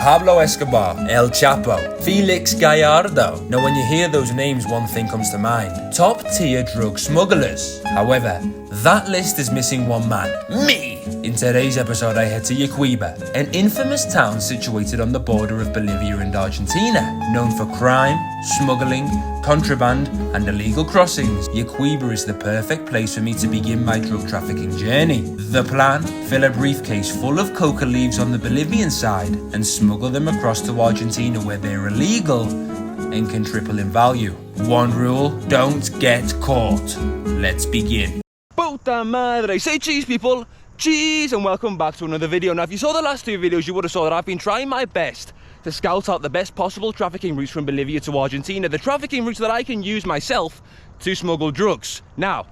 Pablo Escobar, El Chapo, Felix Gallardo. Now when you hear those names, one thing comes to mind: top tier drug smugglers. However, that list is missing one man: me! In today's episode, I head to Yacuiba, an infamous town situated on the border of Bolivia and Argentina, known for crime, smuggling, contraband, and illegal crossings. Yacuiba is the perfect place for me to begin my drug trafficking journey. The plan: fill a briefcase full of coca leaves on the Bolivian side and smuggle them across to Argentina, where they're illegal and can triple in value. One rule: don't get caught. Let's begin. Puta madre! Say cheese, people! Cheese, and welcome back to another video. Now, if you saw the last two videos, you would have saw that I've been trying my best to scout out the best possible trafficking routes from Bolivia to Argentina, the trafficking routes that I can use myself to smuggle drugs. Now,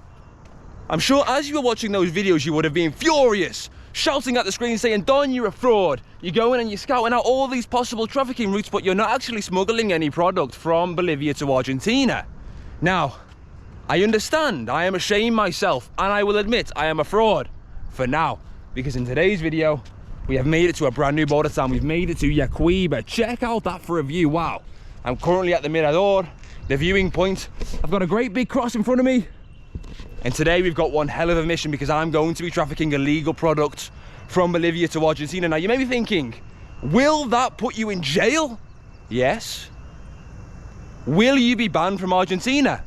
I'm sure as you were watching those videos, you would have been furious, shouting at the screen saying, Don, you're a fraud. You're going and you're scouting out all these possible trafficking routes, but you're not actually smuggling any product from Bolivia to Argentina. Now, I understand, I am ashamed myself, and I will admit I am a fraud. For now, because in today's video, we have made it to a brand new border town. We've made it to Yacuiba. Check out that for a view. Wow. I'm currently at the Mirador, the viewing point. I've got a great big cross in front of me. And today we've got one hell of a mission because I'm going to be trafficking illegal products from Bolivia to Argentina. Now you may be thinking, will that put you in jail? Yes. Will you be banned from Argentina?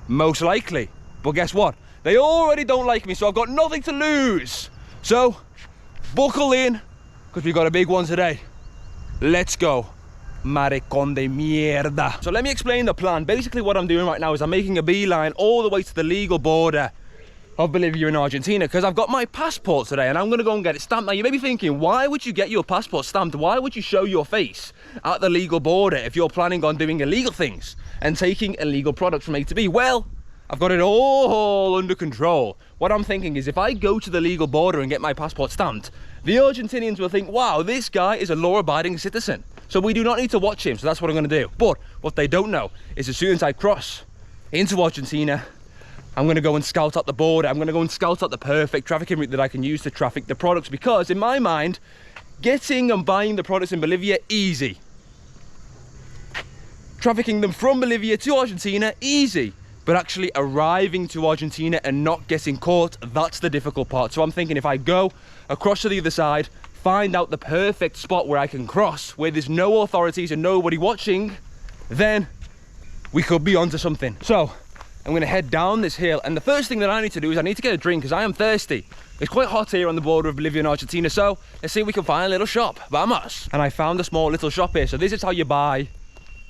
Most likely. But guess what? They already don't like me, so I've got nothing to lose. So, buckle in, because we've got a big one today. Let's go. Maricón de mierda. So let me explain the plan. Basically what I'm doing right now is I'm making a beeline all the way to the legal border of Bolivia and Argentina, because I've got my passport today and I'm going to go and get it stamped. Now you may be thinking, why would you get your passport stamped? Why would you show your face at the legal border if you're planning on doing illegal things and taking illegal products from A to B? Well, I've got it all under control. What I'm thinking is if I go to the legal border and get my passport stamped, the Argentinians will think, wow, this guy is a law-abiding citizen. So we do not need to watch him, so that's what I'm gonna do. But what they don't know is as soon as I cross into Argentina, I'm gonna go and scout out the border. I'm gonna go and scout out the perfect trafficking route that I can use to traffic the products, because in my mind, getting and buying the products in Bolivia, easy. Trafficking them from Bolivia to Argentina, easy. But actually arriving to Argentina and not getting caught, that's the difficult part. So I'm thinking if I go across to the other side, find out the perfect spot where I can cross, where there's no authorities and nobody watching, then we could be onto something. So I'm gonna head down this hill, and the first thing that I need to do is I need to get a drink because I am thirsty. It's quite hot here on the border of Bolivia and Argentina, so let's see if we can find a little shop. Vamos! And I found a small little shop here. So this is how you buy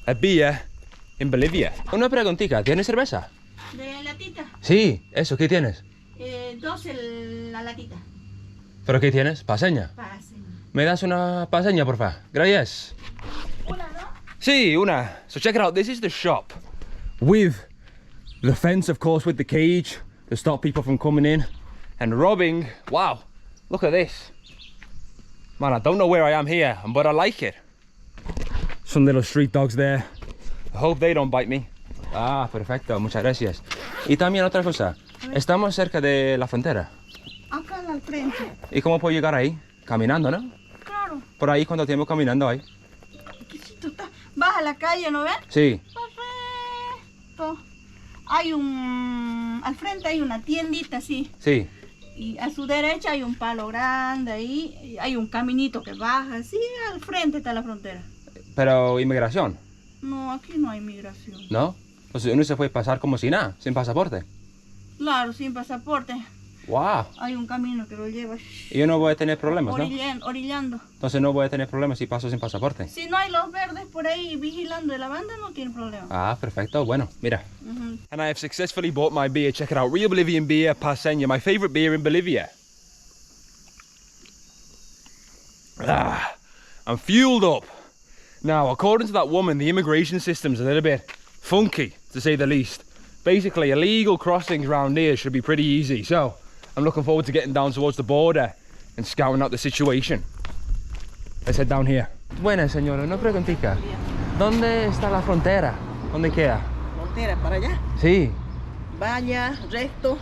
a beer in Bolivia. Una preguntita, ¿tienes cerveza? ¿De latita? Sí, eso, ¿qué tienes? Dos la latita. ¿Pero qué tienes? ¿Paseña? Pasen. ¿Me das una paseña, por favor? Gracias. Una, ¿no? Sí, una. So check it out, this is the shop. With the fence, of course, with the cage to stop people from coming in and robbing. Wow, look at this. Man, I don't know where I am here, but I like it. Some little street dogs there. I hope they don't bite me. Ah, perfecto, muchas gracias. Y también otra cosa, estamos cerca de la frontera. Acá al frente. ¿Y cómo puedo llegar ahí? Caminando, ¿no? Claro. Por ahí, ¿cuánto tiempo caminando ahí? Vas a la calle, ¿no ves? Sí. Perfecto. Hay al frente hay una tiendita así. Sí. Y a su derecha hay un palo grande ahí. Y hay un caminito que baja así. Al frente está la frontera. Pero, ¿inmigración? No, aquí no hay migración. ¿No? O sea, uno se puede pasar como si nada, sin pasaporte. Claro, sin pasaporte. Wow. Hay un camino que lo lleva. Y yo no voy a tener problemas, ¿no? Orillando. Entonces no voy a tener problemas si paso sin pasaporte. Si no hay los verdes por ahí vigilando de la banda, no tiene problema. Ah, perfecto. Bueno, mira. And I have successfully bought my beer. Check it out. Real Bolivian beer, Paseña. My favorite beer in Bolivia. Ah, I'm fueled up. Now, according to that woman, the immigration system's a little bit funky, to say the least. Basically, illegal crossings around here should be pretty easy. So, I'm looking forward to getting down towards the border and scouting out the situation. Let's head down here. Buenas, señora, una preguntita. ¿Dónde está la frontera? ¿Dónde queda? Frontera para allá. Sí. Vaya recto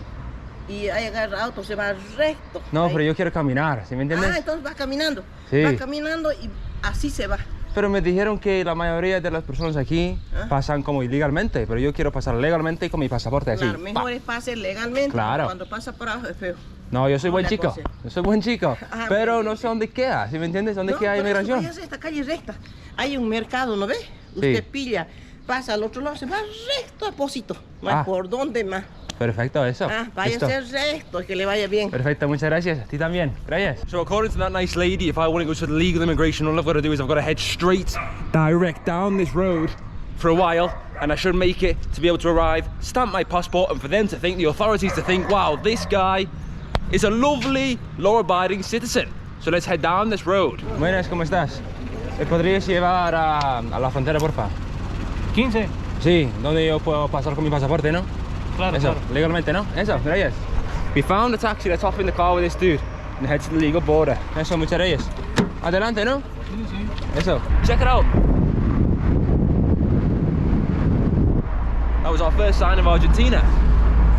y ahí agarra auto, se va recto. No, ahí. pero yo quiero caminar, ¿sí me entiendes? Ah, entonces vas caminando. Sí. Vas caminando y así se va. Pero me dijeron que la mayoría de las personas aquí pasan como ilegalmente, pero yo quiero pasar legalmente con mi pasaporte así. Claro, mejor es pase legalmente. Claro. Cuando pasa por abajo es feo. No, yo soy buen la chico. cosa. Yo soy buen chico. Ah, Pero bien. no sé dónde queda, ¿sí me entiendes? ¿Dónde No, queda por eso inmigración? váyase a esta calle recta. Hay un mercado, ¿no ve? Usted pilla, pasa al otro lado, se va recto a Posito. No hay por dónde más. Perfecto, eso. Váyase recto, que le vaya bien. Perfecto, muchas gracias. A ti también. Gracias. So according to that nice lady, if I want to go to the legal immigration, all I've got to do is I've got to head straight, direct down this road for a while, and I should make it to be able to arrive, stamp my passport, and for them to think, the authorities to think, wow, this guy is a lovely, law-abiding citizen. So let's head down this road. Buenas, ¿cómo estás? ¿Me podrías llevar a la frontera, porfa? 15. Sí, donde yo puedo pasar con mi pasaporte, ¿no? Claro, Eso, claro. legalmente, ¿no? Eso, gracias. We found a taxi that's off in the car with this dude and head to the legal border. Eso, muchas gracias. Adelante, ¿no? Sí, sí. Eso. Check it out. That was our first sign of Argentina.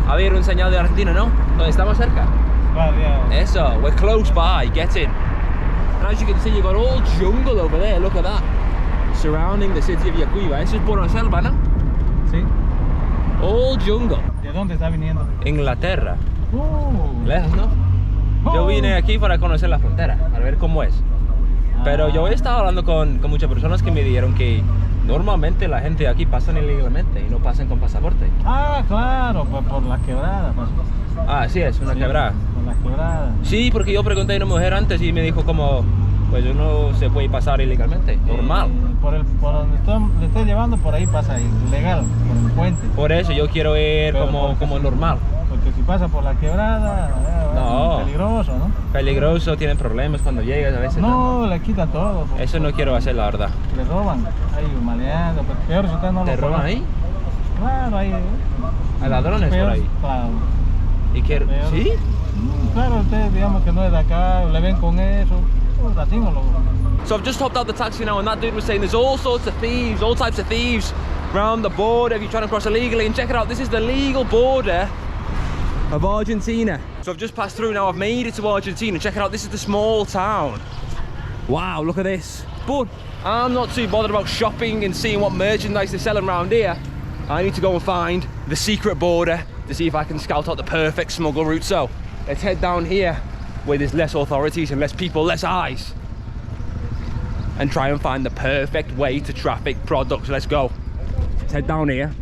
Había un señal de Argentina, ¿no? Donde estamos cerca. Claro, ya. Eso, we're close by, get in. And as you can see, you've got all jungle over there, look at that. Surrounding the city of Yacuiba. Eso es por la selva, ¿no? Sí. All jungle. ¿De dónde está viniendo? Inglaterra. Lejos, ¿no? Yo vine aquí para conocer la frontera, para ver cómo es. Pero yo he estado hablando con muchas personas que me dijeron que normalmente la gente aquí pasan ilegalmente y no pasan con pasaporte. Ah, claro, por la quebrada. Pues. Ah, sí, es una quebrada. Por la quebrada. Sí, porque yo pregunté a una mujer antes y me dijo como, pues uno se puede pasar ilegalmente, normal. Por donde le estoy llevando, por ahí pasa ilegal, por el puente. Por eso yo quiero ir Pero como normal. Porque si pasa por la quebrada, No. es peligroso, ¿no? Peligroso, tienen problemas cuando llegas a veces. No, le quitan todo. Pues. Eso no quiero hacer, la verdad. Le roban, ahí maleando, pero peor si usted no ¿Te lo roban conoce. ahí? Claro, ahí. ¿Hay ladrones por ahí? Claro. ¿Y qué? Peor. ¿Sí? Claro, usted digamos que no es de acá, le ven con eso. Los latinos lo... So I've just hopped out the taxi now and that dude was saying there's all sorts of thieves, all types of thieves around the border if you're trying to cross illegally. And check it out, this is the legal border of Argentina. So I've just passed through now, I've made it to Argentina. Check it out, this is the small town. Wow, look at this. But I'm not too bothered about shopping and seeing what merchandise they're selling around here. I need to go and find the secret border to see if I can scout out the perfect smuggle route. So let's head down here where there's less authorities and less people, less eyes, and try and find the perfect way to traffic products. Let's go. Let's head down here.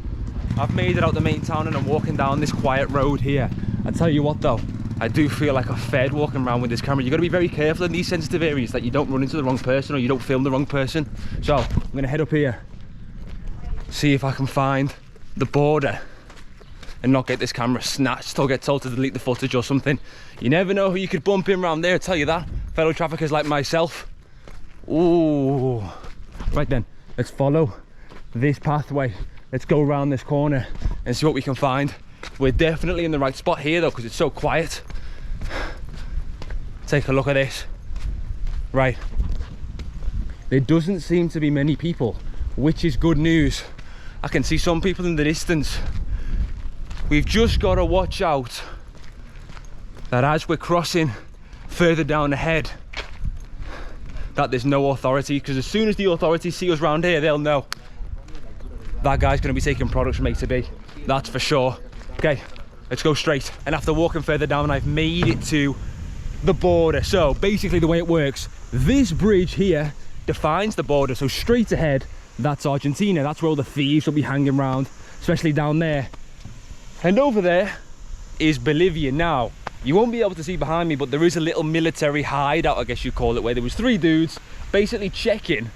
I've made it out the main town and I'm walking down this quiet road here. I tell you what though, I do feel like a fed walking around with this camera. You've got to be very careful in these sensitive areas that you don't run into the wrong person or you don't film the wrong person. So I'm gonna head up here, see if I can find the border and not get this camera snatched or get told to delete the footage or something. You never know who you could bump in around there, I tell you that. Fellow traffickers like myself. Ooh. Right then, let's follow this pathway. Let's go around this corner and see what we can find. We're definitely in the right spot here though, because it's so quiet. Take a look at this. Right. There doesn't seem to be many people, which is good news. I can see some people in the distance. We've just got to watch out that as we're crossing further down ahead, that there's no authority, because as soon as the authorities see us round here, they'll know that guy's going to be taking products from A to B. That's for sure. Okay, let's go straight. And after walking further down, I've made it to the border. So basically the way it works, this bridge here defines the border. So straight ahead, that's Argentina. That's where all the thieves will be hanging around, especially down there. And over there is Bolivia. Now, you won't be able to see behind me, but there is a little military hideout, I guess you call it, where there was 3 dudes basically checking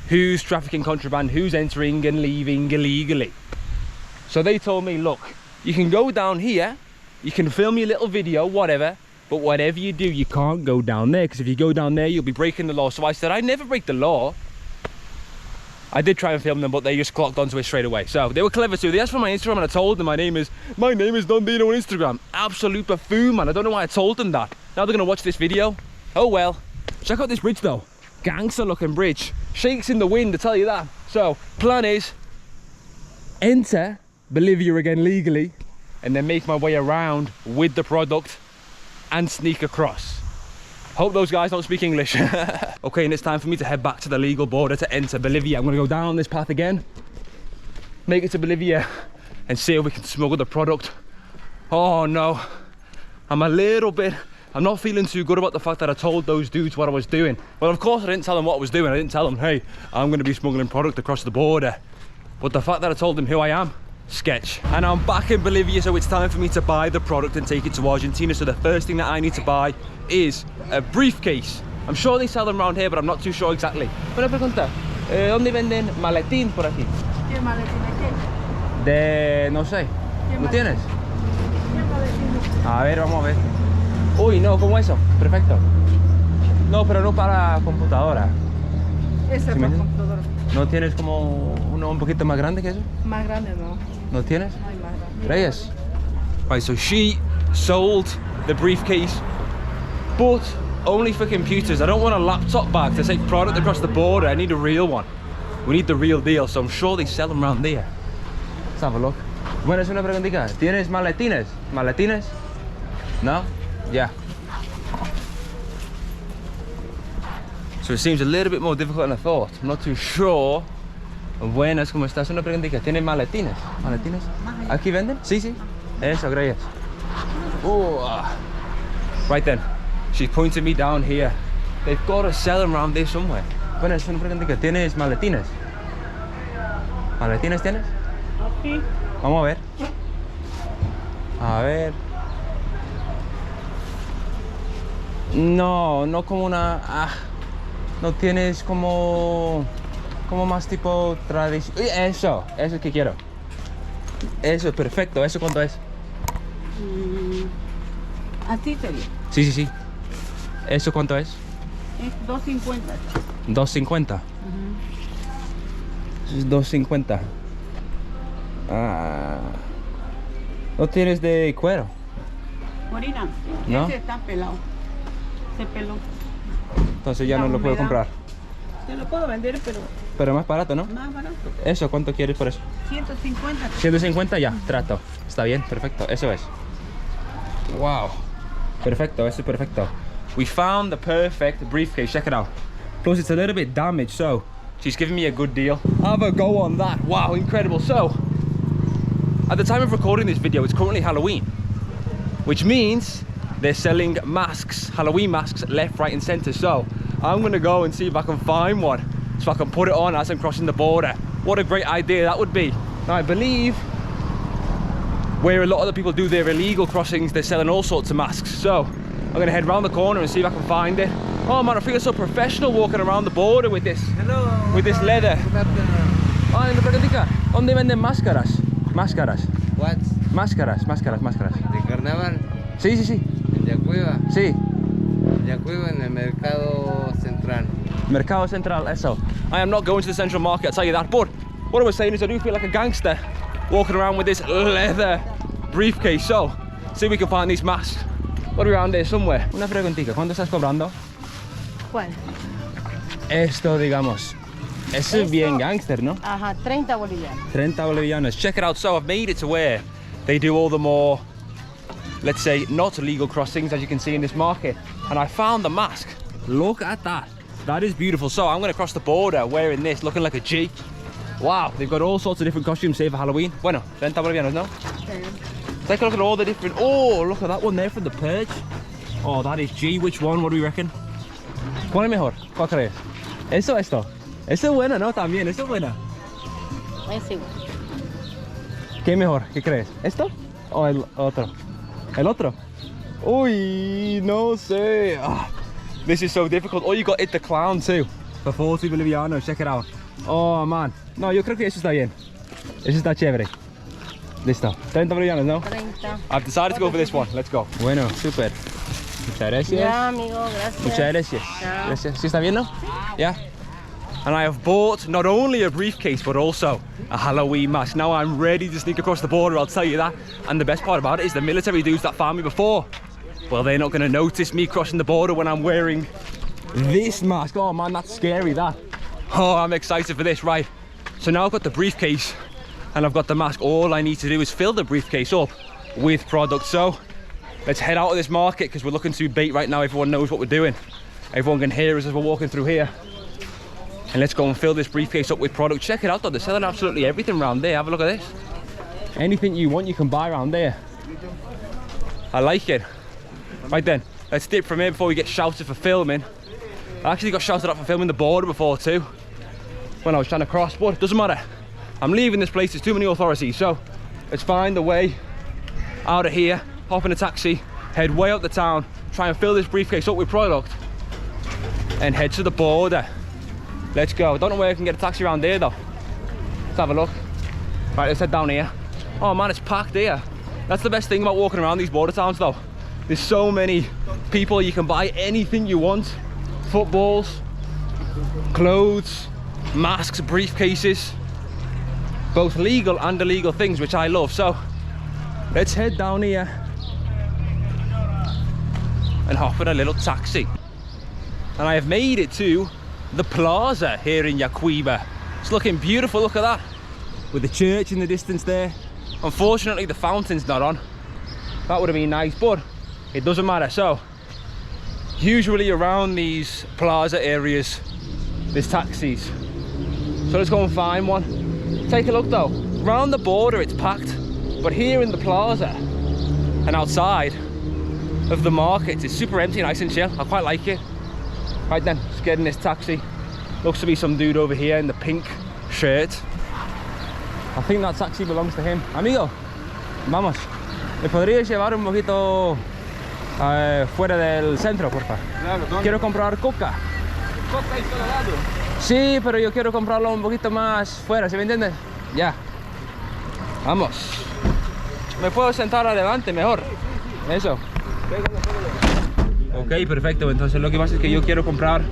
who's trafficking contraband, who's entering and leaving illegally. So they told me, look, you can go down here, you can film your little video, whatever, but whatever you do, you can't go down there, because if you go down there, you'll be breaking the law. So I said, I never break the law. I did try and film them, but they just clocked onto it straight away. So they were clever too. They asked for my Instagram and I told them my name is Don Dino on Instagram. Absolute buffoon, man. I don't know why I told them that. Now they're gonna watch this video. Oh well. Check out this bridge though. Gangster looking bridge. Shakes in the wind, I tell you that. So plan is enter Bolivia again legally and then make my way around with the product and sneak across. Hope those guys don't speak English. Okay, and it's time for me to head back to the legal border to enter Bolivia. I'm gonna go down this path again, make it to Bolivia, and see if we can smuggle the product. Oh no, I'm not feeling too good about the fact that I told those dudes what I was doing. Well, of course I didn't tell them what I was doing. I didn't tell them, hey, I'm gonna be smuggling product across the border. But the fact that I told them who I am, sketch. And I'm back in Bolivia, so it's time for me to buy the product and take it to Argentina. So the first thing that I need to buy is a briefcase. I'm sure they sell them around here, but I'm not too sure exactly. Una pregunta, ¿dónde venden maletín por aquí? ¿Qué maletín aquí? De, no sé, ¿Qué ¿lo maletín? tienes? ¿Qué maletín? A ver, vamos a ver. Uy, no, como eso, perfecto. No, pero no para computadora. Ese es ¿Sí me para entiendes? computadora. ¿No tienes como uno un poquito más grande que eso? Más grande no. ¿No tienes? Hay más grande. Reyes. Right, so she sold the briefcase, but only for computers. I don't want a laptop bag to take product across the border. I need a real one. We need the real deal, so I'm sure they sell them around there. Let's have a look. Bueno, es una preguntita. ¿Tienes maletines? ¿Maletines? No? Yeah. So it seems a little bit more difficult than I thought. I'm not too sure. Buenas, ¿cómo estás? Una preguntita. ¿Tienes maletines? ¿Maletines? ¿Aquí venden? Sí, sí. Eso, gracias. Right then. She's pointing me down here. They've got to sell them around there somewhere. Bueno, es una preguntita. ¿Tienes maletines? ¿Maletines tienes? Aquí. Vamos a ver. A ver. No, no como una... no tienes como más tipo tradición. Eso es que quiero. Eso es perfecto. ¿Eso cuánto es? Así sería. Sí, sí, sí. ¿Eso cuánto es? Es 2.50. 2.50. Es 2.50. ¿No tienes de cuero? Morina, ¿No? ese está pelado. Se peló. Entonces ya La no lo puedo humedad. comprar. Te lo puedo vender, pero Pero más barato, ¿no? más barato. ¿Eso cuánto quieres por eso? 150. 150 ya, trato. Está bien, perfecto, eso es. Wow. Perfecto, eso es perfecto. We found the perfect briefcase, check it out. Plus it's a little bit damaged, so she's giving me a good deal. Have a go on that. Wow, incredible. So, at the time of recording this video, it's currently Halloween, which means they're selling masks, Halloween masks, left, right and center. So I'm gonna go and see if I can find one so I can put it on as I'm crossing the border. What a great idea that would be. Now I believe where a lot of the people do their illegal crossings, they're selling all sorts of masks. So I'm gonna head around the corner and see if I can find it. Oh man, I feel so professional walking around the border with this. Hello. With this leather. Ah, en la práctica, ¿dónde venden máscaras? Máscaras. What? Máscaras. ¿De carnaval? Sí, sí, sí. ¿En Yacuiba? Sí. En Yacuiba, en el mercado central. Mercado Central, eso. I am not going to the central market, I'll tell you that. But what I was saying is I do feel like a gangster walking around with this leather briefcase. So, see if we can find these masks. What are we around there somewhere? Una preguntita, ¿cuánto estás cobrando? ¿Cuál? Esto, digamos. Eso es bien gangster, ¿no? Ajá, 30 bolivianos. 30 bolivianos. Check it out. So I've made it to where they do all the more, let's say, not legal crossings, as you can see in this market. And I found the mask. Look at that. That is beautiful. So I'm going to cross the border wearing this, looking like a G. Wow, they've got all sorts of different costumes here for Halloween. Bueno, 30 bolivianos, no? Take a look at all the different... Oh, look at that one there from the Purge. Oh, that is G. Which one? What do we reckon? ¿Cuál es mejor? ¿Cuál crees? Eso, esto. Eso es buena, ¿no? También, eso es buena. Es igual. ¿Qué es mejor? ¿Qué crees? ¿Esto o el otro? ¿El otro? Uy, no sé. This is so difficult. Oh, you got It the Clown too. For 40 bolivianos, check it out. Oh, man. No, yo creo que eso está bien. Eso está chévere. Listo. 30 bolivianos, ¿no? 30. I've decided to go for this one. Let's go. Bueno, super. Muchas gracias. Ya, amigo, gracias. Muchas gracias. Chao. Gracias. ¿Sí está bien, no? Yeah. And I have bought not only a briefcase, but also a Halloween mask. Now I'm ready to sneak across the border, I'll tell you that. And the best part about it is the military dudes that found me before, well, they're not going to notice me crossing the border when I'm wearing this mask. Oh man, that's scary, that. Oh, I'm excited for this, right. So now I've got the briefcase and I've got the mask. All I need to do is fill the briefcase up with product. So Let's head out of this market because we're looking too bait right now. Everyone knows what we're doing. Everyone can hear us as we're walking through here. And let's go and fill this briefcase up with product. Check it out though, they're selling absolutely everything around there. Have a look at this. Anything you want, you can buy around there. I like it. Right then, let's dip from here before we get shouted for filming. I actually got shouted at for filming the border before too, when I was trying to cross, but it doesn't matter. I'm leaving this place, there's too many authorities, so let's find a way out of here, hop in a taxi, head way up the town, try and fill this briefcase up with product, and head to the border. Let's go. I don't know where I can get a taxi around there though. Let's have a look. Right, let's head down here. Oh man, it's packed here. That's the best thing about walking around these border towns though. There's so many people, you can buy anything you want. Footballs, clothes, masks, briefcases, both legal and illegal things, which I love. So let's head down here and hop in a little taxi. And I have made it to the plaza here in Yacuiba. It's looking beautiful, look at that, with the church in the distance there. Unfortunately the fountain's not on. That would have been nice, but it doesn't matter. So usually around these plaza areas there's taxis, so let's go and find one. Take a look though, around the border it's packed, but here in the plaza and outside of the market it's super empty, nice and chill. I quite like it. Right then, let's get in this taxi. Looks to be some dude over here in the pink shirt. I think that taxi belongs to him. Amigo, vamos. ¿Me podrías llevar un poquito fuera del centro, por favor? Claro, quiero comprar coca. Coca y colorado. Sí, pero yo quiero comprarlo un poquito más fuera, ¿sí me entiendes? Ya. Vamos. ¿Me puedo sentar adelante mejor? Eso. Ok, perfecto. Entonces lo que pasa es que yo quiero comprar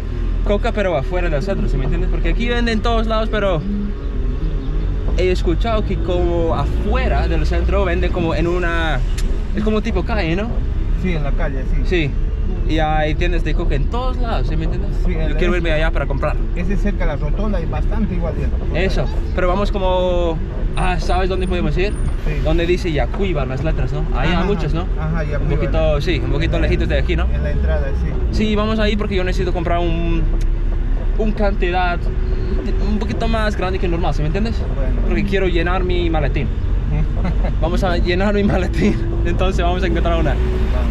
coca, pero afuera del centro, ¿sí me entiendes? Porque aquí venden en todos lados, pero he escuchado que como afuera del centro venden como en una... Es como tipo calle, ¿no? Sí, en la calle, sí. Sí. Y hay tiendas de coca en todos lados, ¿sí me entiendes? Sí, yo quiero irme allá para comprar. Ese cerca de la rotonda hay bastante igual. Eso, pero vamos como... Ah, ¿sabes dónde podemos ir? Sí. Donde dice Yacuiba, las letras, ¿no? Ahí hay muchos, ¿no? Ajá, Yacuiba. Un poquito, sí, un poquito lejitos de aquí, ¿no? En la entrada, sí. Sí, vamos ahí porque yo necesito comprar un cantidad un poquito más grande que normal, ¿sí me entiendes? Bueno. Porque quiero llenar mi maletín. Vamos a llenar mi maletín, entonces vamos a encontrar una.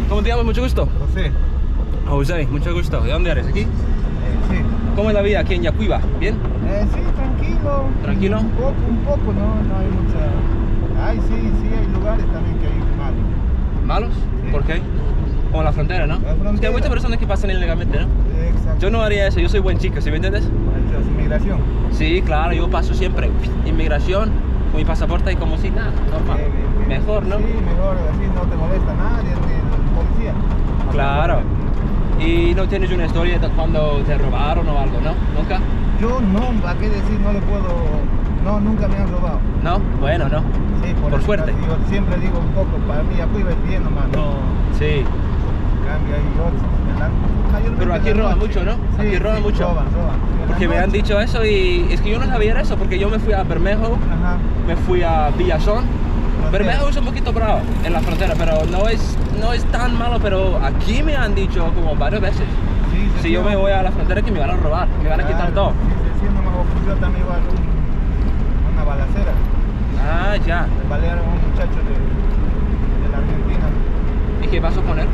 ¿Cómo te llamas? Mucho gusto. José. José, mucho gusto. ¿De dónde eres? ¿Aquí? Sí. ¿Cómo es la vida aquí en Yacuiba? ¿Bien? Sí, tranquilo. ¿Tranquilo? Un poco, no hay mucha... Ay, sí, hay lugares también que hay malos. ¿Malos? Sí. ¿Por qué? Como la frontera, ¿no? La frontera. Es que hay muchas personas que pasan ilegalmente, ¿no? Exacto. Yo no haría eso, yo soy buen chico, ¿sí me entiendes? Muchas inmigración. Sí, claro, yo paso siempre inmigración con mi pasaporte y como si nada, normal. Bien. Mejor, ¿no? Sí, mejor, así no te molesta nadie, ni el policía. Claro. ¿Y no tienes una historia de cuando te robaron o algo, no? ¿Nunca? Yo no, ¿a qué decir? No le puedo... No, nunca me han robado. ¿No? Bueno, no. Sí, Por eso suerte. Yo siempre digo un poco, para mí Yacuiba es bien nomás, no Sí. cambia y otros. Mayormente Pero aquí en la roban noche. mucho, ¿no? Sí, Aquí roban mucho. Roban. Porque me han dicho eso y es que yo no sabía eso, porque yo me fui a Bermejo, Ajá. me fui a Villazón. Bermejo es un poquito bravo en la frontera, pero no es tan malo, pero aquí me han dicho como varias veces. Sí, Si yo me voy a la frontera que me van a robar, me van a quitar todo. Sí, no me ocurrió también igual una balacera. Ah, ya. Le balearon a un muchacho de la Argentina. ¿Y qué pasó con él?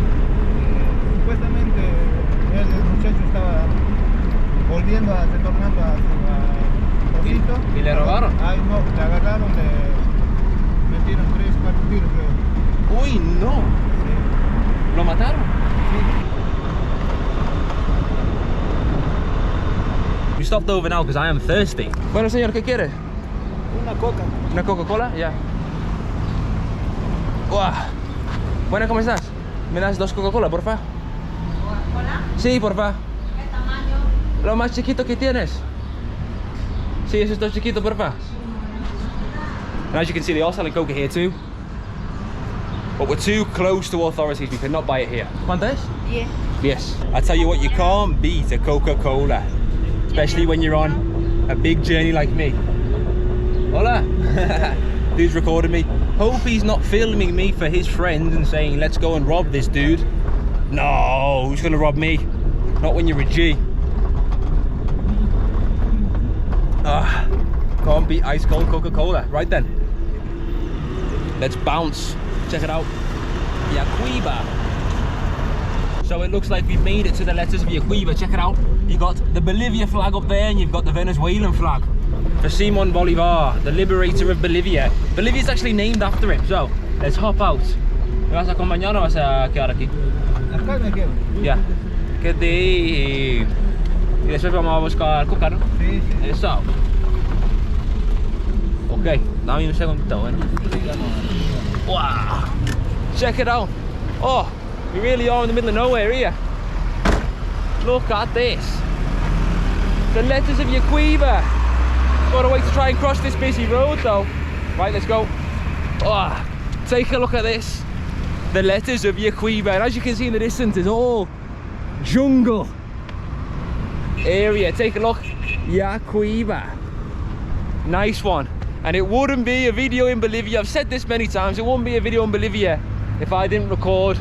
Supuestamente el muchacho estaba retornando a su cosito. ¿Y le robaron? Ay, no, le agarraron, le metieron 3, 4 tiros, creo. Uy, no. Sí. ¿Lo mataron? We stopped over now because I am thirsty. Bueno, señor, ¿qué quiere? Una coca. ¿Una Coca-Cola? Ya. Uah. Bueno, ¿cómo estás? ¿Me das 2 Coca-Cola, porfa? ¿Coca-Cola? Sí, porfa. ¿Qué tamaño? Lo más chiquito que tienes. Sí, eso es chiquito, porfa. And as you can see, they are selling Coca here too. But we're too close to authorities, we cannot buy it here. ¿Cuánto es? 10. Yes. I tell you what, you can't beat a Coca-Cola. Especially when you're on a big journey like me. Hola! Dude's recording me. Hope he's not filming me for his friends and saying, let's go and rob this dude. No, who's gonna rob me? Not when you're a G. Can't beat ice cold Coca-Cola. Right then. Let's bounce. Check it out. Yacuiba. So it looks like we've made it to the letters of Yacuiba. Check it out. You got the Bolivia flag up there and you've got the Venezuelan flag. For Simon Bolivar, the liberator of Bolivia. Bolivia's actually named after him. So let's hop out. ¿Me vas a acompañar o vas a quedar aquí? Acá me quedo. Ya. Quédate y después vamos a buscar coca, ¿no? Sí, sí. Eso. Ok, dame un segundito, bueno. Wow. Check it out. Oh, we really are in the middle of nowhere here. Look at this. The letters of Yacuiba. Got a way to try and cross this busy road though. Right, let's go. Oh, take a look at this. The letters of Yacuiba. And as you can see in the distance, it's all jungle area. Take a look. Yacuiba. Nice one. And it wouldn't be a video in Bolivia. I've said this many times. It wouldn't be a video in Bolivia if I didn't record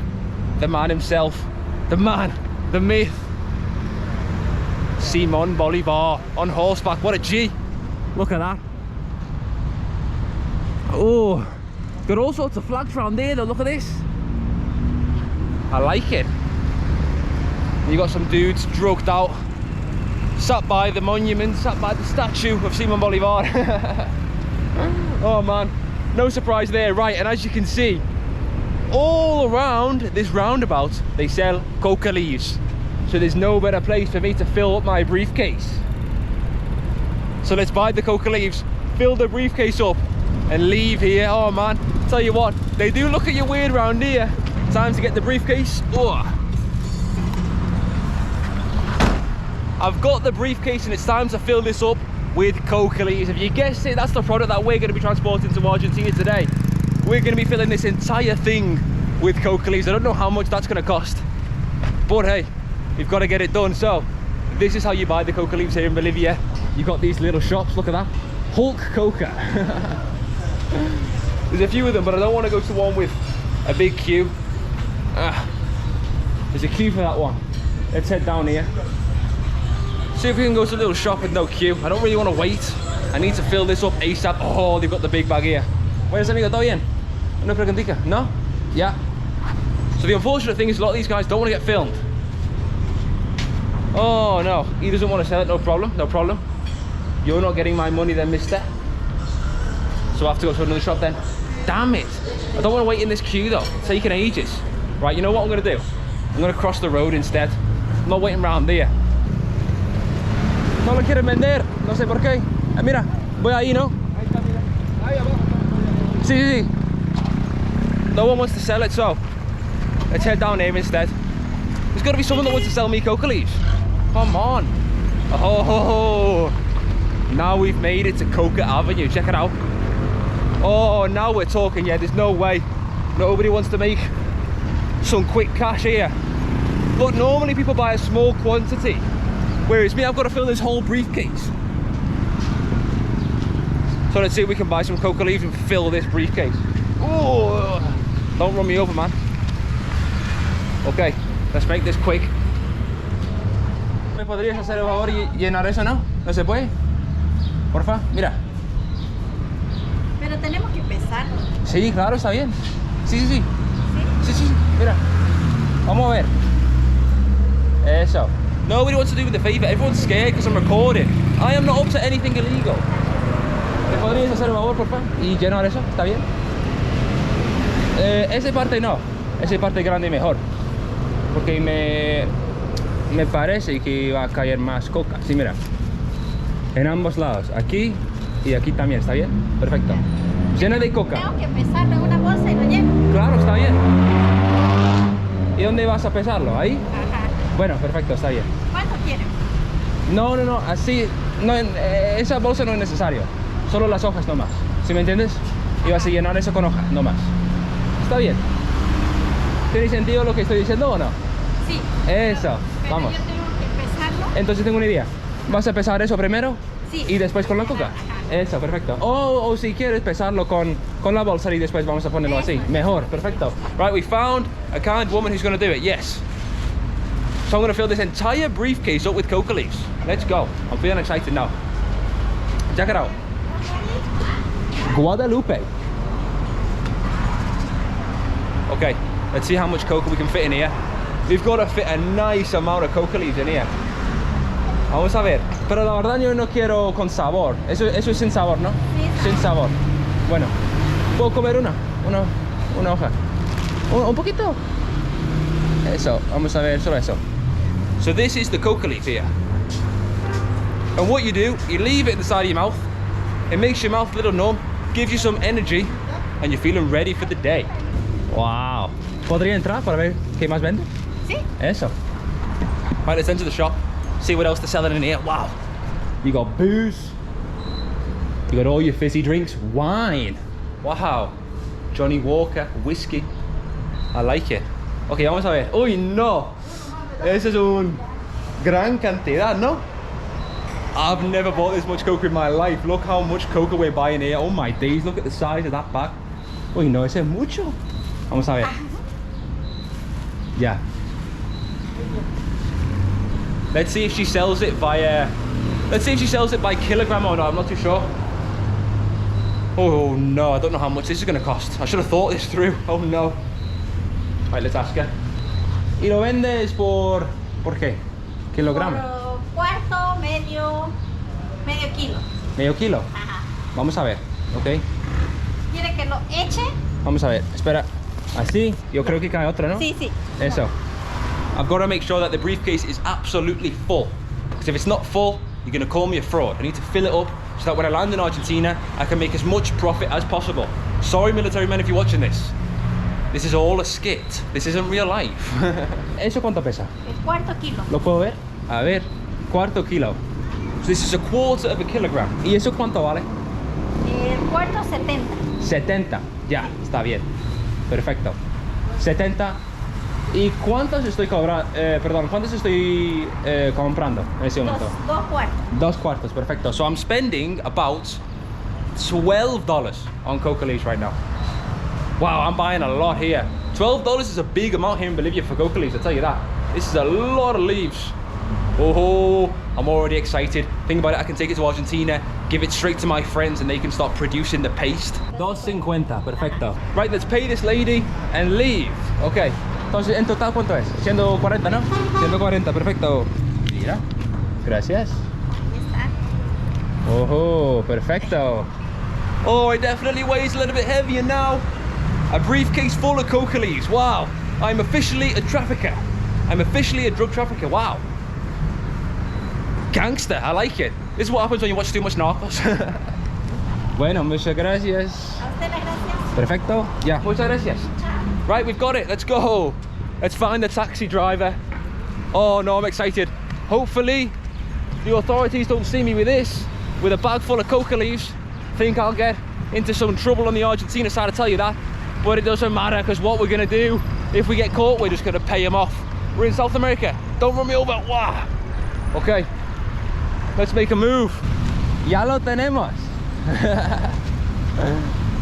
the man himself. The man, the myth. Simon Bolivar on horseback. What a G. Look at that. Oh, got all sorts of flags around there though. Look at this. I like it. You got some dudes drugged out, sat by the monument, sat by the statue of Simon Bolivar. Oh man, no surprise there. Right, and as you can see, all around this roundabout, they sell coca leaves. So there's no better place for me to fill up my briefcase. So let's buy the coca leaves, fill the briefcase up, and leave here. Oh man, tell you what, they do look at you weird around here. Time to get the briefcase. Oh. I've got the briefcase and it's time to fill this up with coca leaves. If you guessed it, that's the product that we're going to be transporting to Argentina today. We're going to be filling this entire thing with coca leaves. I don't know how much that's going to cost, but hey, we've got to get it done. So this is how you buy the coca leaves here in Bolivia. You've got these little shops. Look at that, Hulk Coca. There's a few of them, but I don't want to go to one with a big queue. There's a queue for that one. Let's head down here. See if we can go to a little shop with no queue. I don't really want to wait. I need to fill this up ASAP. Oh, they've got the big bag here. Where's amigo? ¿Todo bien? Una preguntita? No? Yeah. So the unfortunate thing is a lot of these guys don't want to get filmed. Oh no, he doesn't want to sell it. No problem, no problem. You're not getting my money then, mister. So I have to go to another shop then. Damn it. I don't want to wait in this queue though. It's taking ages. Right, you know what I'm going to do? I'm going to cross the road instead. I'm not waiting around there. No lo quieren vender, no sé por qué. Mira, voy ahí, ¿no? Ahí está, mira. Ahí abajo. Sí, sí, sí. No one wants to sell it, so let's head down here instead. There's got to be someone that wants to sell me coca leaves. Come on. Oh, now we've made it to Coca Avenue. Check it out. Oh, now we're talking. Yeah, there's no way. Nobody wants to make some quick cash here. Look, normally people buy a small quantity, whereas me, I've got to fill this whole briefcase. So let's see if we can buy some coca leaves and fill this briefcase. Oh, don't run me over, man. Okay, let's make this quick. ¿Me podrías hacer el favor y llenar eso, no? ¿No se puede? Porfa, mira. Pero tenemos que pesarlo. Sí, claro, está bien. Sí, sí, sí. Sí, sí, mira. Vamos a ver. Eso. Nobody wants to do me the favor. Everyone's scared because I'm recording. I am not up to anything illegal. ¿Me podrías hacer el favor, porfa? Y llenar eso, ¿está bien? Esa parte no. Esa parte grande mejor. Porque me parece que va a caer más coca. Sí, mira. En ambos lados. Aquí y aquí también, ¿está bien? Perfecto. Llena de coca. Tengo que pesarlo en una bolsa y lo lleno. Claro, está bien. ¿Y dónde vas a pesarlo? ¿Ahí? Ajá. Bueno, perfecto, está bien. ¿Cuánto quieren? No, así, no, esa bolsa no es necesario. Solo las hojas nomás, ¿sí me entiendes? Y vas a llenar eso con hojas, no más. Está bien. ¿Tiene sentido lo que estoy diciendo o no? Sí. Eso, pero vamos. yo tengo que pesarlo. Entonces tengo una idea. ¿Vas a pesar eso primero? Sí. Y después con la coca. Ajá. Eso, perfecto. O si quieres pesarlo con la bolsa y después vamos a ponerlo así. Mejor, perfecto. Right, we found a kind woman who's going to do it, yes. So I'm going to fill this entire briefcase up with coca leaves. Let's go. I'm feeling excited now. Check it out. Guadalupe. Okay, let's see how much coca we can fit in here. We've got to fit a nice amount of coca leaves in here. Vamos a ver. Pero la verdad yo no quiero con sabor. Eso es sin sabor, ¿no? Sí. Sin sabor. Bueno, ¿puedo comer una hoja? Un poquito. Eso, vamos a ver solo eso. So this is the coca leaf here. And what you do, you leave it in the side of your mouth. It makes your mouth a little numb, gives you some energy, and you're feeling ready for the day. Wow. ¿Podría entrar para ver qué más vende? Sí. Eso. Right, let's enter the shop. See what else they're selling in here. Wow. You got booze. You got all your fizzy drinks. Wine. Wow. Johnny Walker. Whiskey. I like it. Ok, vamos a ver. Uy, no. Ese es un gran cantidad, ¿no? I've never bought this much coca in my life. Look how much coca we're buying here. Oh my days, look at the size of that bag. Uy, no, ese es mucho. Vamos a ver. Yeah. Let's see if she sells it by kilogram or not. I'm not too sure. Oh no, I don't know how much this is going to cost. I should have thought this through. Oh no. Right, let's ask her. ¿Y lo vendes por qué? ¿Kilogramo? Por cuarto, medio kilo. ¿Medio kilo? Ajá. Vamos a ver, ¿ok? ¿Quiere que lo eche? Vamos a ver, espera. Así, yo creo que cae otra, ¿no? Sí, sí. Eso. I've got to make sure that the briefcase is absolutely full. Because if it's not full, you're going to call me a fraud. I need to fill it up so that when I land in Argentina, I can make as much profit as possible. Sorry, military men, if you're watching this. This is all a skit. This isn't real life. ¿Eso cuánto pesa? El cuarto kilo. ¿Lo puedo ver? A ver, cuarto kilo. So this is a quarter of a kilogram. ¿Y eso cuánto vale? El cuarto 70. 70. Ya, está bien. Perfecto. 70. ¿Y cuántos estoy cobrando? ¿Cuántos estoy comprando en ese momento? Dos cuartos. 2 cuartos, perfecto. So I'm spending about $12 on coca leaves right now. Wow, I'm buying a lot here. $12 is a big amount here in Bolivia for coca leaves, I'll tell you that. This is a lot of leaves. Oh, I'm already excited. Think about it, I can take it to Argentina, give it straight to my friends, and they can start producing the paste. $2.50, perfecto. Right, let's pay this lady and leave. Okay, entonces en total ¿cuánto es? 140, ¿no? 140, perfecto. Mira, gracias. Ahí está. Oh, perfecto. Oh, it definitely weighs a little bit heavier now. A briefcase full of coca leaves. Wow, I'm officially a trafficker. I'm officially a drug trafficker. Wow. Gangster, I like it. This is what happens when you watch too much Narcos. Bueno, muchas gracias. A usted las gracias. Perfecto. Yeah, muchas gracias. Right, we've got it. Let's go. Let's find the taxi driver. Oh no, I'm excited. Hopefully, the authorities don't see me with this, with a bag full of coca leaves. Think I'll get into some trouble on the Argentina side, I tell you that. But it doesn't matter, because what we're gonna do, if we get caught, we're just gonna pay them off. We're in South America. Don't run me over. Wow. Okay. Let's make a move. Ya lo tenemos.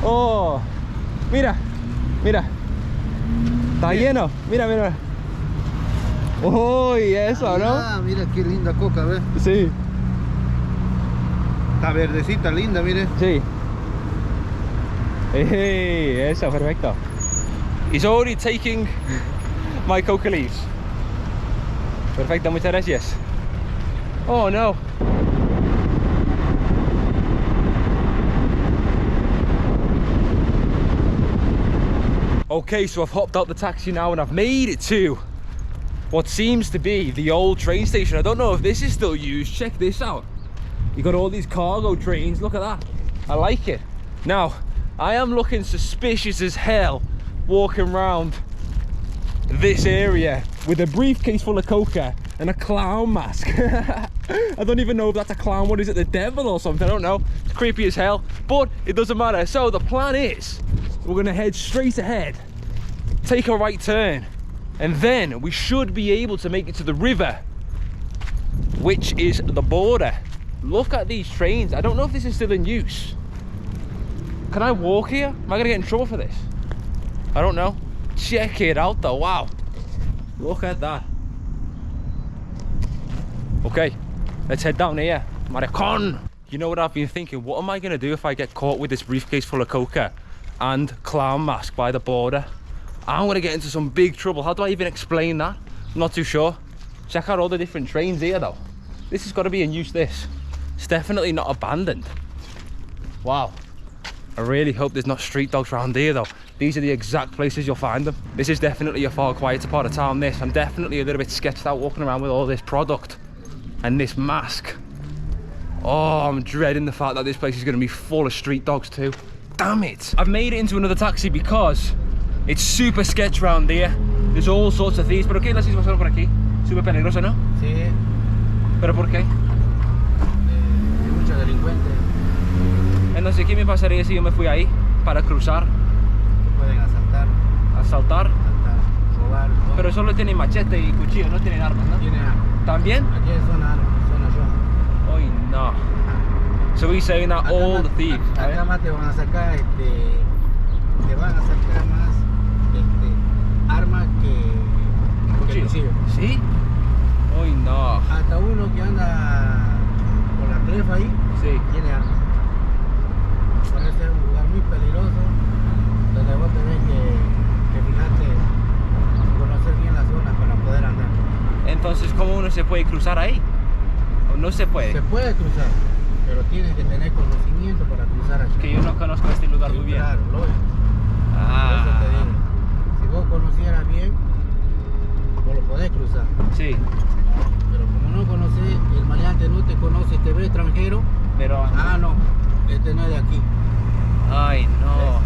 Oh, mira, mira. Está lleno. Mira, mira. Oh, y eso, ¿no? Ah, mira qué linda coca, ¿ves? Sí, Está verdecita, linda, mire. sí. Hey, eso, perfecto. He's already taking my coca leaves. Perfecto, muchas gracias. Oh no. Okay, so I've hopped out the taxi now and I've made it to what seems to be the old train station. I don't know if this is still used. Check this out. You got all these cargo trains. Look at that. I like it. Now, I am looking suspicious as hell walking around this area with a briefcase full of coca and a clown mask. I don't even know if that's a clown. What is it, the devil or something? I don't know. It's creepy as hell, but it doesn't matter. So the plan is we're gonna head straight ahead, take a right turn, and then we should be able to make it to the river, which is the border. Look at these trains. I don't know if this is still in use. Can I walk here? Am I gonna get in trouble for this? I don't know. Check it out though, wow. Look at that. Okay, let's head down here. Maricon! You know what I've been thinking? What am I gonna do if I get caught with this briefcase full of coca and clown mask by the border? I'm gonna get into some big trouble. How do I even explain that? I'm not too sure. Check out all the different trains here though. This has got to be in use, this. It's definitely not abandoned. Wow. I really hope there's not street dogs around here though. These are the exact places you'll find them. This is definitely a far quieter part of town, this. I'm definitely a little bit sketched out walking around with all this product and this mask. Oh, I'm dreading the fact that this place is going to be full of street dogs too. Damn it. I've made it into another taxi because it's super sketch around here. There's all sorts of thieves. Pero ¿qué es la situación por aquí? Super peligroso, ¿no? Sí. ¿Pero por qué? Hay muchos delincuentes. Entonces, ¿qué me pasaría si yo me fui ahí para cruzar? Que pueden asaltar, ¿Asaltar? robar. Todo. Pero solo tienen machete y cuchillo, no tienen armas, ¿no? Tienen armas. ¿También? Aquí es zona yo. Ay, no. So he's saying that all the thieves, Acá right? más te van a sacar, te van a sacar más armas que cuchillo. ¿Sí? Ay, no. Hasta uno que anda con la trefa ahí, Sí. tiene armas. Parece ser un lugar muy peligroso, donde vos tenés que fijarte, conocer bien la zona para poder andar. Entonces, ¿cómo uno se puede cruzar ahí? ¿O no se puede? Se puede cruzar, pero tienes que tener conocimiento para cruzar aquí. Que yo no conozco este lugar muy bien. Claro, lógico. Por eso te digo. Si vos conocieras bien, vos lo podés cruzar. Sí, Pero como no conocés, el maleante no te conoce, te ve extranjero. pero... No, este no es de aquí. I know.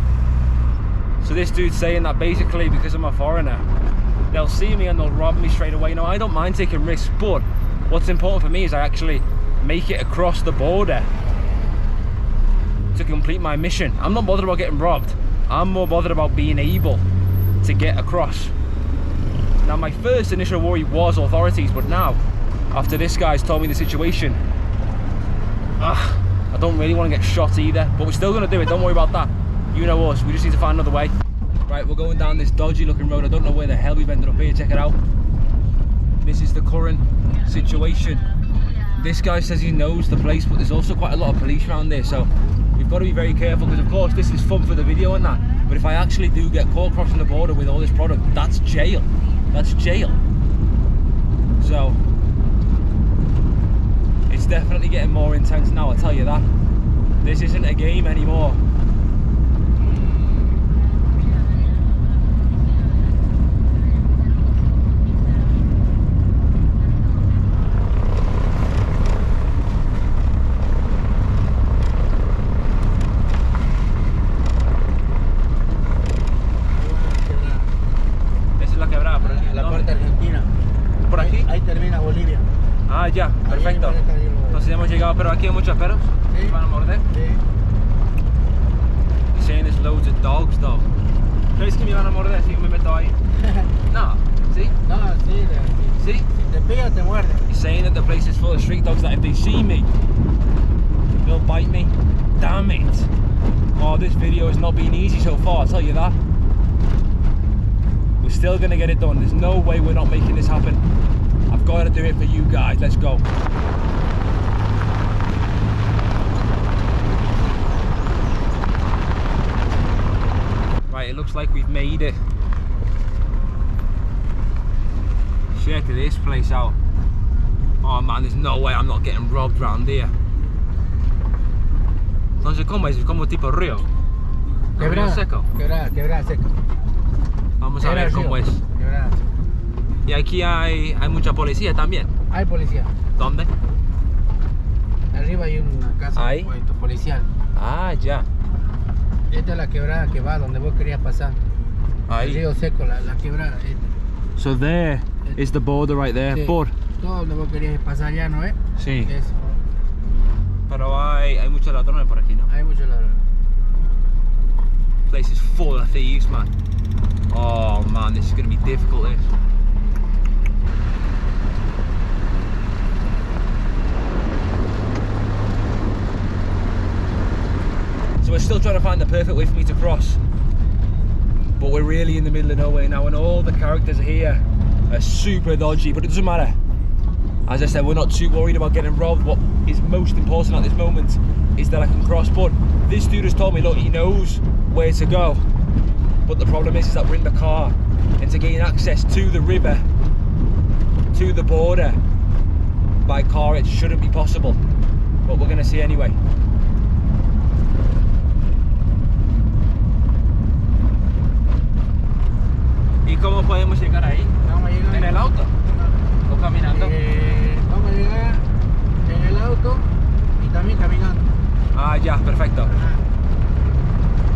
So this dude's saying that basically because I'm a foreigner, they'll see me and they'll rob me straight away. No, I don't mind taking risks, but what's important for me is I actually make it across the border to complete my mission. I'm not bothered about getting robbed. I'm more bothered about being able to get across. Now, my first initial worry was authorities, but now, after this guy's told me the situation, I don't really want to get shot either, but we're still going to do it. Don't worry about that. You know us. We just need to find another way. Right, we're going down this dodgy looking road. I don't know where the hell we've ended up here. Check it out. This is the current situation. This guy says he knows the place, but there's also quite a lot of police around there, so we've got to be very careful, because of course this is fun for the video and that, but if I actually do get caught crossing the border with all this product, that's jail. That's jail. So it's definitely getting more intense now, I'll tell you that. This isn't a game anymore. Esa es la quebrada, por aquí. La ¿no? parte argentina. ¿Por aquí? Ahí termina Bolivia. Ah, ya, perfecto. Ahí está bien. Entonces hemos llegado, pero aquí hay muchos perros. Sí. ¿Me van a morder? Sí. He's saying there's loads of dogs though. ¿Crees que me van a morder si yo me meto ahí? No, ¿sí? No, sí, ¿Sí? si te pilla te muerde. He's saying that the place is full of street dogs, that if they see me, they'll bite me. Damn it. Oh, this video has not been easy so far, I'll tell you that. We're still gonna get it done. There's no way we're not making this happen. I've got to do it for you guys. Let's go. Right, it looks like we've made it. Check this place out. Oh man, there's no way I'm not getting robbed round here. Entonces, ¿cómo es? ¿Como tipo río? ¿Río Quebrada seco? Quebrada seca. Vamos a ver cómo es. Quebrada seca. Y aquí hay mucha policía también. Hay policía. ¿Dónde? Arriba hay una casa ¿Ahí? de puesto policial. Ah, ya. Esta es la quebrada que va donde vos querías pasar. El Ahí. río seco, la quebrada. So there is the border right there, Sí. but Todo donde vos querías pasar ya, ¿no es? sí. Eso. Pero hay muchos ladrones por aquí, ¿no? Hay mucho ladrón. Place is full of thieves, man. Oh man, this is gonna be difficult. This. we're still trying to find the perfect way for me to cross. But we're really in the middle of nowhere now, and all the characters here are super dodgy, but it doesn't matter. As I said, we're not too worried about getting robbed. What is most important at this moment is that I can cross. But this dude has told me, look, he knows where to go. But the problem is that we're in the car, and to gain access to the river, to the border, by car, it shouldn't be possible. But we're gonna see anyway. ¿Y cómo podemos llegar ahí? Vamos a llegar ¿En el auto? ¿O caminando? Vamos a llegar en el auto y también caminando. Ah, yeah, perfecto.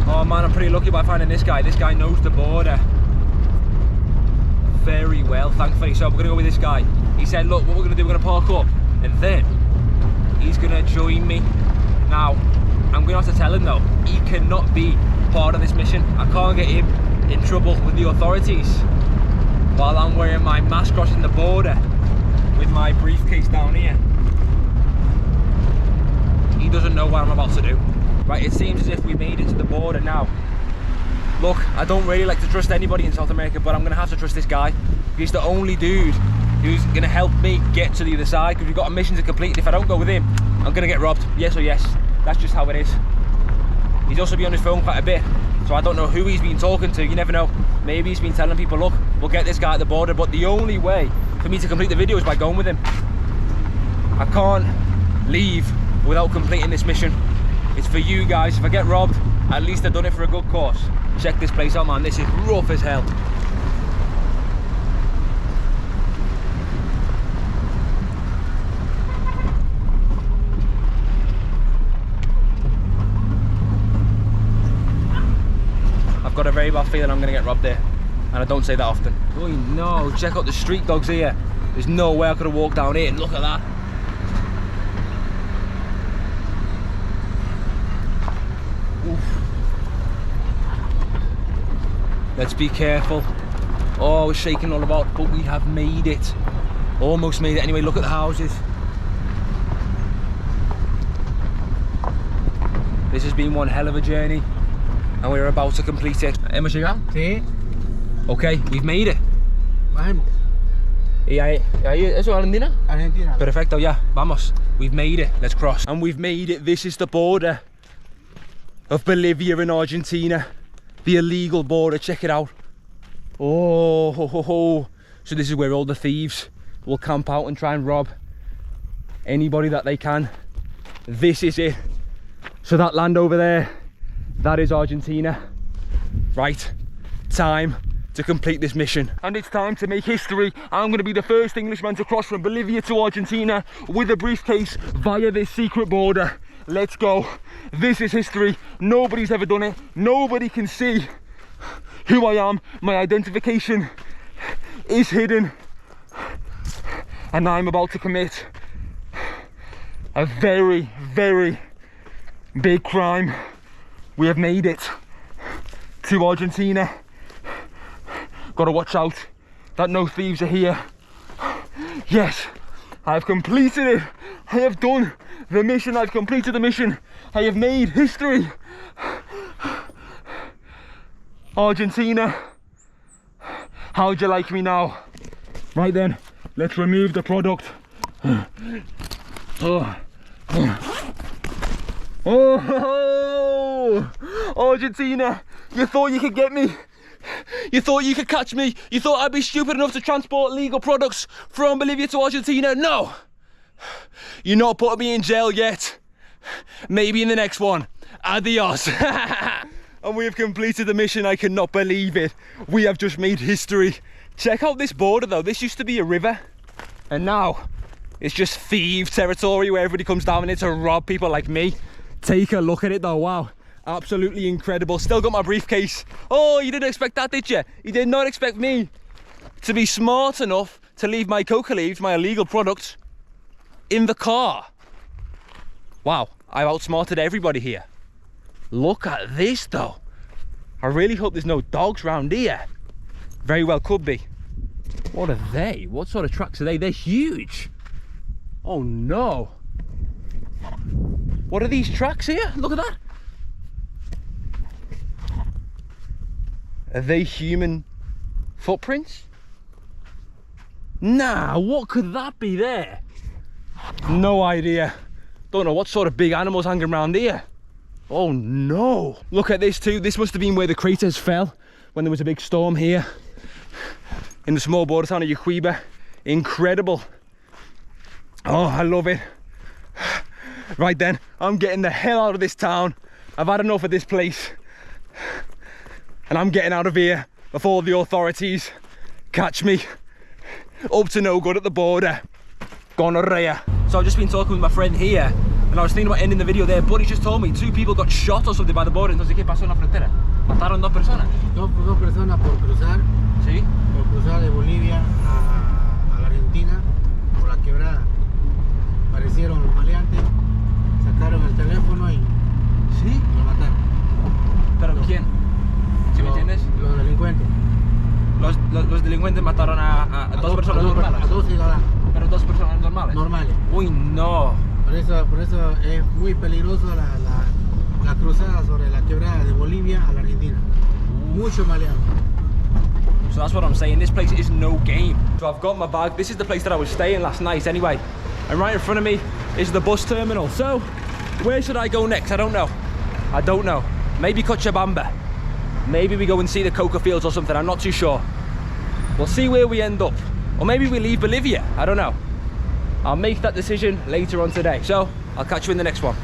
Oh man, I'm pretty lucky by finding this guy. This guy knows the border very well, thankfully. So we're gonna go with this guy. He said, look, what we're gonna do, we're gonna park up, and then he's gonna join me. Now, I'm gonna have to tell him though, he cannot be part of this mission. I can't get him in trouble with the authorities while I'm wearing my mask crossing the border with my briefcase down here. He doesn't know what I'm about to do. Right, it seems as if we made it to the border now. Look, I don't really like to trust anybody in South America, but I'm gonna have to trust this guy. He's the only dude who's gonna help me get to the other side, because we've got a mission to complete. If I don't go with him, I'm gonna get robbed. Yes or yes, that's just how it is. He's also been on his phone quite a bit, so I don't know who he's been talking to. You never know. Maybe he's been telling people, look, we'll get this guy at the border, but the only way for me to complete the video is by going with him. I can't leave without completing this mission. It's for you guys. If I get robbed, at least I've done it for a good cause. Check this place out, man. This is rough as hell. I've got a very bad feeling I'm gonna get robbed there, and I don't say that often. Oh no, check out the street dogs here. There's no way I could have walked down here, and look at that. Oof. Let's be careful. Oh, we're shaking all about, but we have made it. Almost made it anyway. Look at the houses. This has been one hell of a journey, and we're about to complete it. ¿Hemos llegado? Sí. Okay, we've made it. Vamos. ¿Y ahí eso Argentina? Argentina. Perfecto, yeah, vamos. We've made it, let's cross. And we've made it. This is the border of Bolivia and Argentina. The illegal border, check it out. Oh, ho, ho, ho. So this is where all the thieves will camp out and try and rob anybody that they can. This is it. So that land over there, that is Argentina. Right, time to complete this mission. And it's time to make history. I'm going to be the first Englishman to cross from Bolivia to Argentina with a briefcase via this secret border. Let's go. This is history. Nobody's ever done it. Nobody can see who I am. My identification is hidden. And I'm about to commit a very, very big crime. We have made it to Argentina. Gotta watch out that no thieves are here. Yes, I've completed it. I have done the mission. I've completed the mission. I have made history. Argentina, how'd you like me now? Right then, let's remove the product. Oh, Argentina, you thought you could get me? You thought you could catch me? You thought I'd be stupid enough to transport legal products from Bolivia to Argentina? No! You're not putting me in jail yet. Maybe in the next one. Adios. And we have completed the mission. I cannot believe it. We have just made history. Check out this border though. This used to be a river, and now it's just thief territory where everybody comes down in it to rob people like me. Take a look at it though. Wow. Absolutely incredible. Still got my briefcase. Oh, you didn't expect that, did you? You did not expect me to be smart enough to leave my coca leaves, my illegal product, in the car. Wow, I've outsmarted everybody here. Look at this though. I really hope there's no dogs around here. Very well could be. What are they? What sort of trucks are they? They're huge. Oh no. What are these tracks here? Look at that. Are they human footprints? Nah, what could that be there? No idea. Don't know what sort of big animals hanging around here. Oh no. Look at this too. This must have been where the craters fell when there was a big storm here in the small border town of Yacuiba. Incredible. Oh, I love it. Right then, I'm getting the hell out of this town. I've had enough of this place. And I'm getting out of here before the authorities catch me up to no good at the border. Gonorrhea. So I've just been talking with my friend here, and I was thinking about ending the video there, but he just told me 2 people got shot or something by the border. Entonces, ¿qué pasó en la frontera? ¿Mataron 2 personas? Dos personas por cruzar. Sí. Por cruzar de Bolivia a la Argentina, por la quebrada. Parecieron los maleantes, sacaron el teléfono y ¿Sí? lo mataron. ¿Pero quién? ¿Sí me entiendes? Los delincuentes. Los delincuentes mataron a 2 personas normales. A 2 ciudadanos. Pero 2 personas normales. Normales. Uy, no. Por eso es muy peligroso la cruzada sobre la quebrada de Bolivia a la Argentina. Mucho maleado. So that's what I'm saying. This place is no game. So I've got my bag. This is the place that I was staying last night anyway. And right in front of me is the bus terminal. So where should I go next? I don't know. I don't know. Maybe Cochabamba. Maybe we go and see the coca fields or something. I'm not too sure. We'll see where we end up. Or maybe we leave Bolivia. I don't know. I'll make that decision later on today. So I'll catch you in the next one.